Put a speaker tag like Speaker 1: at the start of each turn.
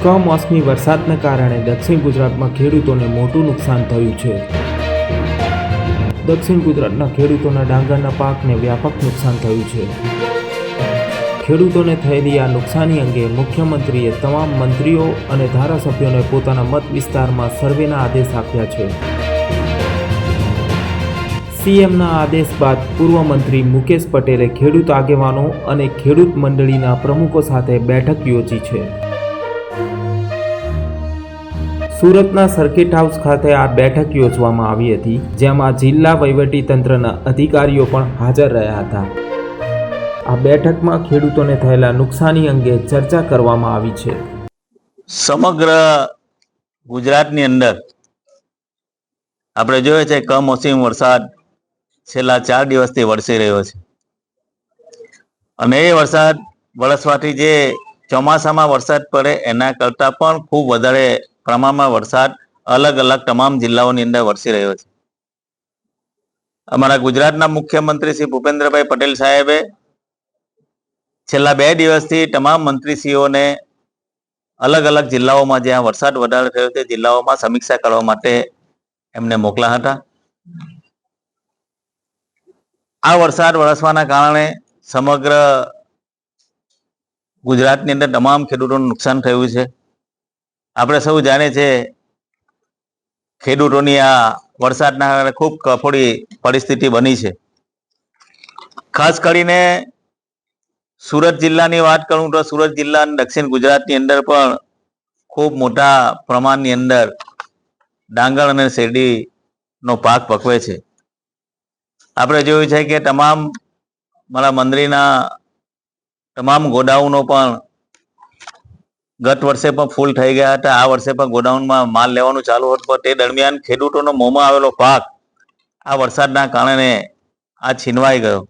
Speaker 1: કમોસમી વરસાદને કારણે દક્ષિણ ગુજરાતમાં ખેડૂતોને મોટું નુકસાન થયું છે. દક્ષિણ ગુજરાતના ખેડૂતોના ડાંગરના પાકને વ્યાપક નુકસાન થયું છે. ખેડૂતોને થયેલી આ નુકસાની અંગે મુખ્યમંત્રીએ તમામ મંત્રીઓ અને ધારાસભ્યોને પોતાના મત વિસ્તારમાં સર્વેના આદેશ આપ્યા છે. સીએમના આદેશ બાદ પૂર્વ મંત્રી મુકેશ પટેલે ખેડૂત આગેવાનો અને ખેડૂત મંડળીના પ્રમુખો સાથે બેઠક યોજી છે. સુરતના સર્કિટ હાઉસ ખાતે આ બેઠક યોજવામાં આવી હતી, જેમાં જિલ્લા વહીવટીતંત્રના અધિકારીઓ પણ હાજર રહ્યા હતા. આ બેઠકમાં ખેડૂતોને થયેલા નુકસાની અંગે ચર્ચા કરવામાં આવી છે.
Speaker 2: સમગ્ર ગુજરાતની અંદર આપણે જોઈએ છે કમોસમી વરસાદ છેલ્લા 4 દિવસથી વરસી રહ્યો છે અને એ વરસાદ વરસવાથી જે ચોમાસામાં વરસાદ પડે એના કરતાં પણ ખૂબ વધારે પ્રમાણમાં વરસાદ અલગ અલગ તમામ જિલ્લાઓની અંદર વરસી રહ્યો છે. અમારા ગુજરાતના મુખ્યમંત્રી શ્રી ભૂપેન્દ્રભાઈ પટેલ સાહેબે છેલ્લા 2 દિવસથી તમામ મંત્રીશ્રીઓને અલગ અલગ જિલ્લાઓમાં જ્યાં વરસાદ વધારે થયો તે જિલ્લાઓમાં સમીક્ષા કરવા માટે એમને મોકલ્યા હતા. આ વરસાદ વરસવાના કારણે સમગ્ર ગુજરાતની અંદર તમામ ખેડૂતોને નુકસાન થયું છે. આપણે સૌ જાણીએ છીએ ખેડૂતોની આ વરસાદના કારણે ખૂબ કફોડી પરિસ્થિતિ બની છે. ખાસ કરીને સુરત જિલ્લાની વાત કરું તો સુરત જિલ્લા અને દક્ષિણ ગુજરાતની અંદર પણ ખૂબ મોટા પ્રમાણની અંદર ડાંગર અને શેરડીનો પાક પકવે છે. આપણે જોયું છે કે તમામ મારા મંત્રીના તમામ ગોડાઉનો પણ ગત વર્ષે પણ ફૂલ થઈ ગયા હતા. આ વર્ષે પણ ગોડાઉનમાં માલ લેવાનું ચાલુ હતું, પણ તે દરમિયાન ખેડૂતોનો મોંમાં આવેલો પાક આ વરસાદના કારણે આ છીનવાઈ ગયો.